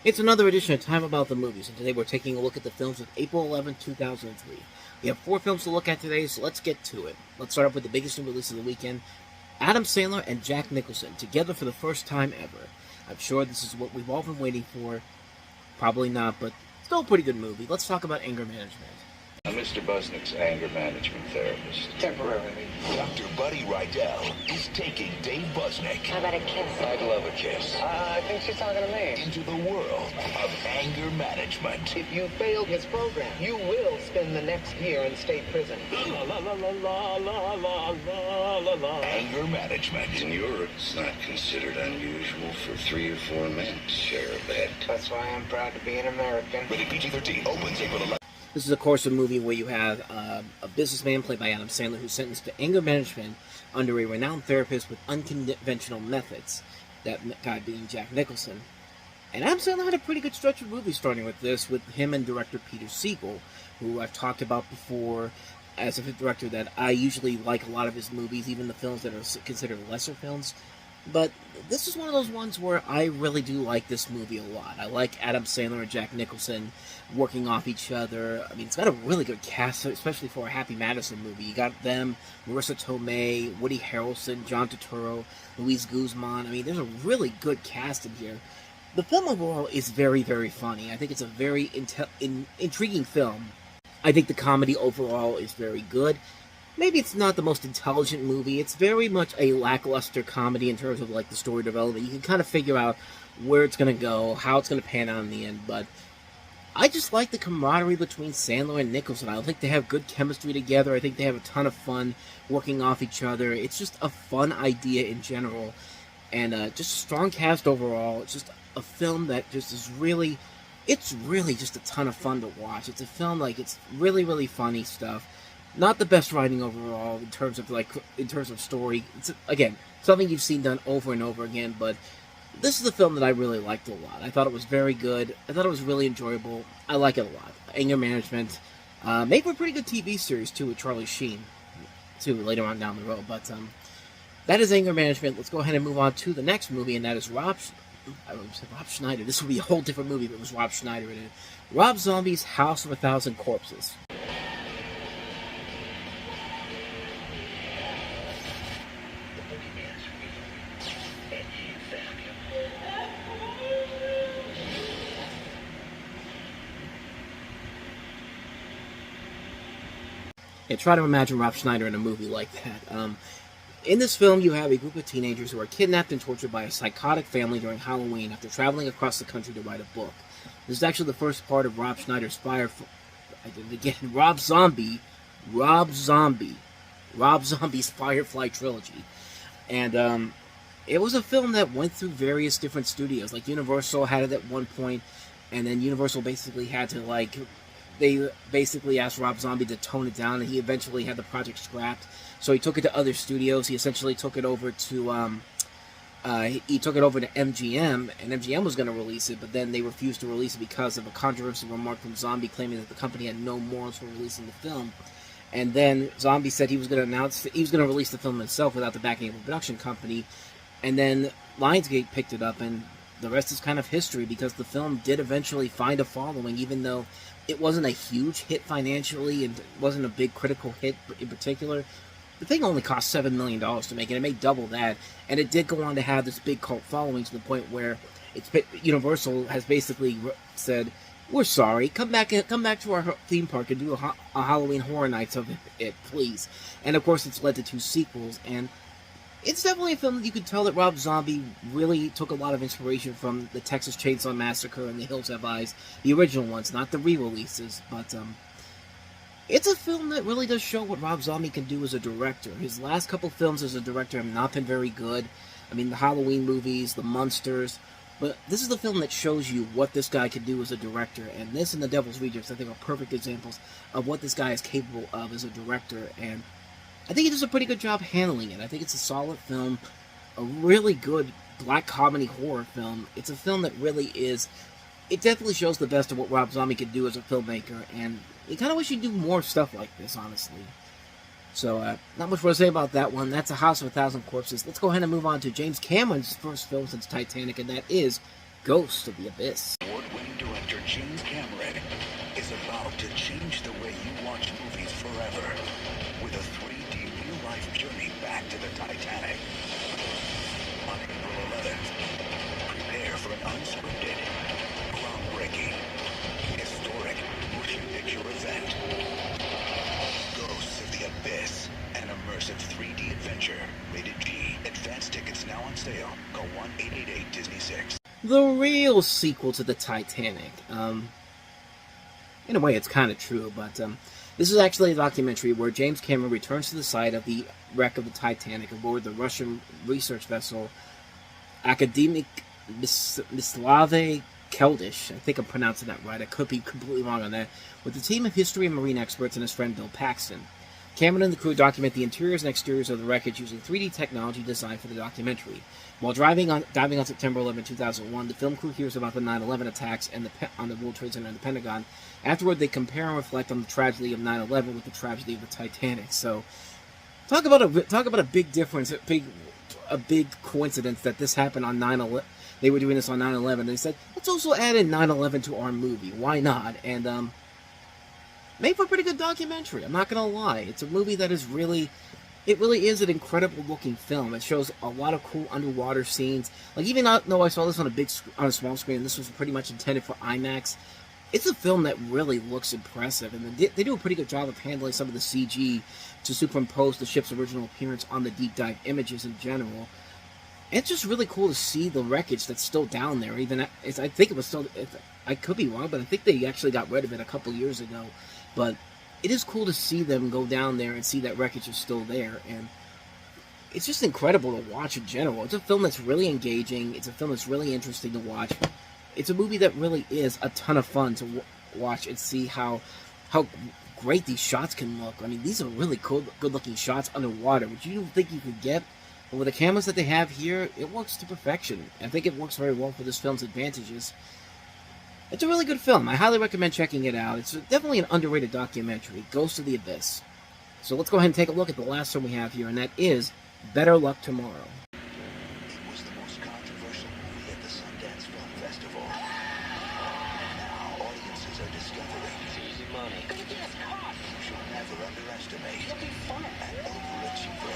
It's another edition of Time About the Movies, and today we're taking a look at the films of April 11, 2003. We have 4 films to look at today, so let's get to it. Let's start off with the biggest new release of the weekend, Adam Sandler and Jack Nicholson, together for the first time ever. I'm sure this is what we've all been waiting for. Probably not, but still a pretty good movie. Let's talk about anger management. I'm Mr. Busnick's anger management therapist. Temporarily. Dr. Buddy Rydell is taking Dave Busnick. How about a kiss? I'd love a kiss. I think she's talking to me. Into the world of anger management. If you fail his program, you will spend the next year in state prison. La la la la la la la la la. Anger management. In Europe, it's not considered unusual for 3 or 4 men to share a bed. That's why I'm proud to be an American. Rated PG-13. Opens April 11th. This is, of course, a movie where you have a businessman played by Adam Sandler who's sentenced to anger management under a renowned therapist with unconventional methods, that guy being Jack Nicholson. And Adam Sandler had a pretty good stretch of movies starting with this, with him and director Peter Siegel, who I've talked about before as a director that I usually like a lot of his movies, even the films that are considered lesser films. But this is one of those ones where I really do like this movie a lot. I like Adam Sandler and Jack Nicholson working off each other. I mean, it's got a really good cast, especially for a Happy Madison movie. You got them, Marissa Tomei, Woody Harrelson, John Turturro, Luis Guzman. I mean, there's a really good cast in here. The film overall is very, very funny. I think it's a very intriguing film. I think the comedy overall is very good. Maybe it's not the most intelligent movie. It's very much a lackluster comedy in terms of like the story development. You can kind of figure out where it's going to go, how it's going to pan out in the end. But I just like the camaraderie between Sandler and Nicholson. I think they have good chemistry together. I think they have a ton of fun working off each other. It's just a fun idea in general. And just a strong cast overall. It's just a film that just is really... It's really just a ton of fun to watch. It's a film, like, it's really, really funny stuff. Not the best writing overall in terms of story. It's, again, something you've seen done over and over again, but this is a film that I really liked a lot. I thought it was very good. I thought it was really enjoyable. I like it a lot. Anger Management. Made for a pretty good TV series, too, with Charlie Sheen, too, later on down the road. But that is Anger Management. Let's go ahead and move on to the next movie, and that is Rob Schneider. This would be a whole different movie if it was Rob Schneider in it. Rob Zombie's House of a Thousand Corpses. Yeah, try to imagine Rob Schneider in a movie like that. In this film, you have a group of teenagers who are kidnapped and tortured by a psychotic family during Halloween after traveling across the country to write a book. This is actually the first part of Rob Schneider's Rob Zombie's Firefly trilogy. And it was a film that went through various different studios. Like, Universal had it at one point, and then Universal basically had to, like... They basically asked Rob Zombie to tone it down, and he eventually had the project scrapped. So he took it to other studios. He essentially took it over to MGM, and MGM was going to release it, but then they refused to release it because of a controversial remark from Zombie claiming that the company had no morals for releasing the film. And then Zombie said he was going to release the film himself without the backing of a production company. And then Lionsgate picked it up, and the rest is kind of history, because the film did eventually find a following, even though it wasn't a huge hit financially and wasn't a big critical hit in particular. The thing only cost $7 million to make, and it made double that. And it did go on to have this big cult following to the point where Universal has basically said, "We're sorry. Come back to our theme park and do a Halloween Horror Nights of it, please." And of course, it's led to 2 sequels. And it's definitely a film that you could tell that Rob Zombie really took a lot of inspiration from the Texas Chainsaw Massacre and The Hills Have Eyes, the original ones, not the re-releases. But it's a film that really does show what Rob Zombie can do as a director. His last couple films as a director have not been very good. I mean, the Halloween movies, the Munsters. But this is the film that shows you what this guy can do as a director. And this and The Devil's Rejects, I think, are perfect examples of what this guy is capable of as a director. And I think he does a pretty good job handling it. I think it's a solid film, a really good black comedy horror film. It's a film that really is... It definitely shows the best of what Rob Zombie can do as a filmmaker, and you kind of wish he'd do more stuff like this, honestly. So, not much more to say about that one. That's A House of a Thousand Corpses. Let's go ahead and move on to James Cameron's first film since Titanic, and that is Ghost of the Abyss. director James Cameron is about to change the way you watch movies forever with a 3D real-life journey back to the Titanic. On April 11th, prepare for an unscripted, groundbreaking, historic motion picture event. Ghosts of the Abyss, an immersive 3D adventure. Rated G. Advanced tickets now on sale. Call 1-888-Disney-6. The real sequel to the Titanic. In a way, it's kind of true, but this is actually a documentary where James Cameron returns to the site of the wreck of the Titanic aboard the Russian research vessel Akademik Mislave Keldysh. I think I'm pronouncing that right. I could be completely wrong on that. With a team of history and marine experts and his friend Bill Paxton. Cameron and the crew document the interiors and exteriors of the wreckage using 3D technology designed for the documentary. While diving on September 11, 2001, the film crew hears about the 9/11 attacks and on the World Trade Center and the Pentagon. Afterward, they compare and reflect on the tragedy of 9/11 with the tragedy of the Titanic. So, talk about a big difference, a big coincidence that this happened on 9/11. They were doing this on 9/11. They said, let's also add in 9/11 to our movie. Why not? And made for a pretty good documentary. I'm not gonna lie. It's a movie that is really is an incredible looking film. It shows a lot of cool underwater scenes. Like, even though I saw this on a small screen, this was pretty much intended for IMAX. It's a film that really looks impressive, and they do a pretty good job of handling some of the CG to superimpose the ship's original appearance on the deep dive images in general. It's just really cool to see the wreckage that's still down there. I think it was still. I could be wrong, but I think they actually got rid of it a couple years ago. But it is cool to see them go down there and see that wreckage is still there, and it's just incredible to watch in general. It's a film that's really engaging. It's a film that's really interesting to watch. It's a movie that really is a ton of fun to watch and see how great these shots can look. I mean, these are really cool, good-looking shots underwater, which you don't think you could get. But with the cameras that they have here, it works to perfection. I think it works very well for this film's advantages. It's a really good film. I highly recommend checking it out. It's definitely an underrated documentary, Ghosts of the Abyss. So let's go ahead and take a look at the last one we have here, and that is Better Luck Tomorrow. It was the most controversial movie at the Sundance Film Festival. Now audiences are discovering Easy money. you should never underestimate It'll be fun. an overachiever.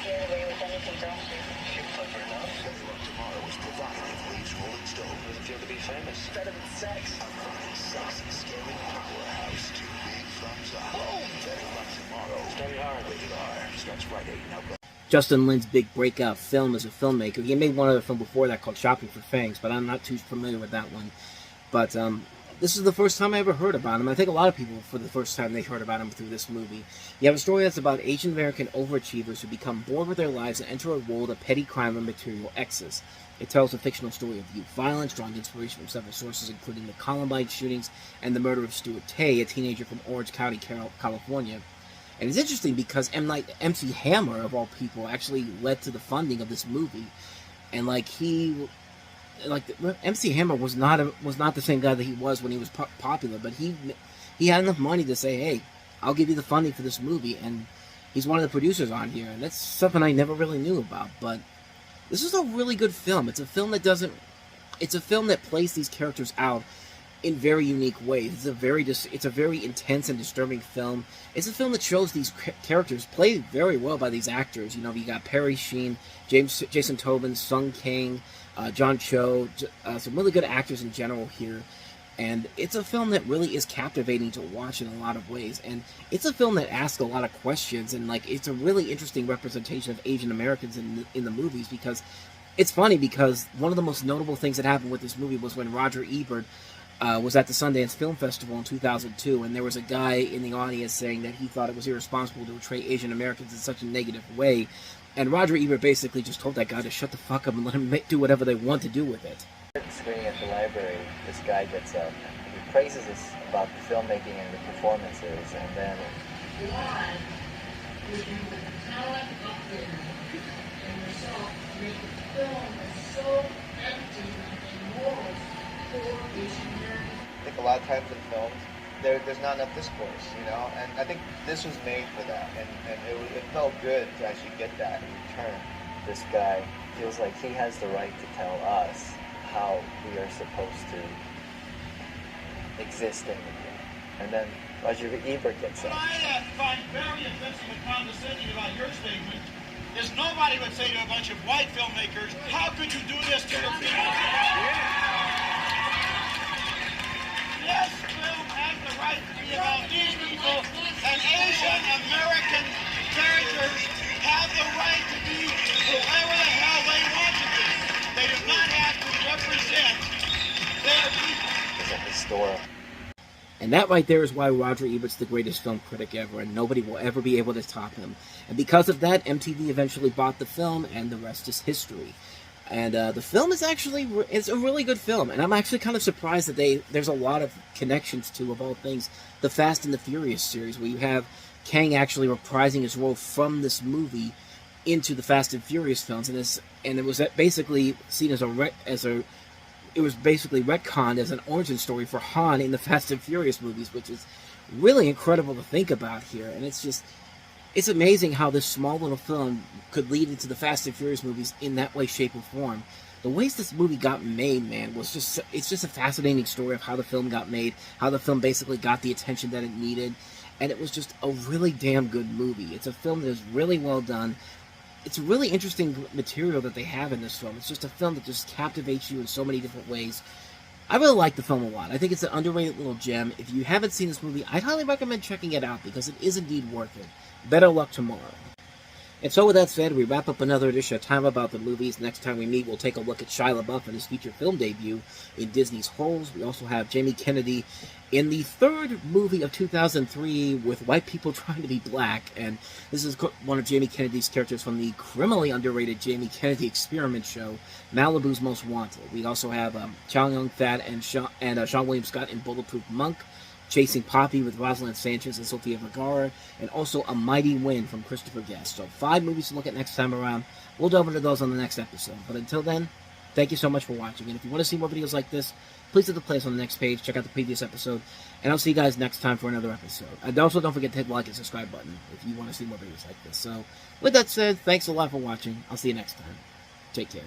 Get away with anything, don't you? You're clever enough. Better Luck Tomorrow is provocative, leaves Rolling Stone How does it feel to be famous? Better than sex. a funny, sexy, scary powerhouse. 2 big thumbs up. Better Luck Tomorrow. Very hard. Rated R. Starts Friday. Now go. Justin Lin's big breakout film as a filmmaker. He made one other film before that called Shopping for Fangs, but I'm not too familiar with that one. But this is the first time I ever heard about him. I think a lot of people, for the first time, they heard about him through this movie. You have a story that's about Asian American overachievers who become bored with their lives and enter a world of petty crime and material excess. It tells a fictional story of youth violence, drawing inspiration from several sources, including the Columbine shootings and the murder of Stuart Tay, a teenager from Orange County, California. And it's interesting because MC Hammer, of all people, actually led to the funding of this movie. And MC Hammer was not the same guy that he was when he was popular, but he had enough money to say, hey, I'll give you the funding for this movie, and he's one of the producers on here, and that's something I never really knew about. But this is a really good film. It's a film that plays these characters out in very unique ways. It's a very intense and disturbing film. It's a film that shows these characters played very well by these actors. You know, you got Perry Sheen, Jason Tobin, Sung Kang, John Cho, some really good actors in general here. And it's a film that really is captivating to watch in a lot of ways. And it's a film that asks a lot of questions, and it's a really interesting representation of Asian Americans in the movies, because it's funny because one of the most notable things that happened with this movie was when Roger Ebert was at the Sundance Film Festival in 2002, and there was a guy in the audience saying that he thought it was irresponsible to portray Asian Americans in such a negative way. And Roger Ebert basically just told that guy to shut the fuck up and let him do whatever they want to do with it. Screening at the library, this guy gets up, he praises us about the filmmaking and the performances, and then I think a lot of times in films, there's not enough discourse, you know, and I think this was made for that, and it felt good to actually get that in return. This guy feels like he has the right to tell us how we are supposed to existing again. And then Roger Ebert gets What up. I find very offensive and condescending about your statement is nobody would say to a bunch of white filmmakers, how could you do this to the people? This film has the right to be about these people, and Asian American characters have the right to be whoever the hell they want to be. They do not have to represent their people. It's a historical. And that right there is why Roger Ebert's the greatest film critic ever, and nobody will ever be able to top him. And because of that, MTV eventually bought the film, and the rest is history. And the film is actually, it's a really good film, and I'm actually kind of surprised that there's a lot of connections to, of all things, the Fast and the Furious series, where you have Kang actually reprising his role from this movie into the Fast and Furious films, and it was basically seen it was basically retconned as an origin story for Han in the Fast and Furious movies, which is really incredible to think about here. And it's amazing how this small little film could lead into the Fast and Furious movies in that way, shape, or form. The ways this movie got made, man, it's just a fascinating story of how the film got made, how the film basically got the attention that it needed, and it was just a really damn good movie. It's a film that is really well done. It's really interesting material that they have in this film. It's just a film that just captivates you in so many different ways. I really like the film a lot. I think it's an underrated little gem. If you haven't seen this movie, I'd highly recommend checking it out because it is indeed worth it. Better luck tomorrow. And so with that said, we wrap up another edition of Time About the Movies. Next time we meet, we'll take a look at Shia LaBeouf and his feature film debut in Disney's Holes. We also have Jamie Kennedy in the third movie of 2003 with white people trying to be black. And this is one of Jamie Kennedy's characters from the criminally underrated Jamie Kennedy Experiment show, Malibu's Most Wanted. We also have Chow Yun-fat and Sean William Scott in Bulletproof Monk, Chasing Poppy with Rosalind Sanchez and Sofia Vergara, and also A Mighty Wind from Christopher Guest. So 5 movies to look at next time around. We'll delve into those on the next episode. But until then, thank you so much for watching. And if you want to see more videos like this, please hit the playlist on the next page. Check out the previous episode. And I'll see you guys next time for another episode. And also don't forget to hit the like and subscribe button if you want to see more videos like this. So with that said, thanks a lot for watching. I'll see you next time. Take care.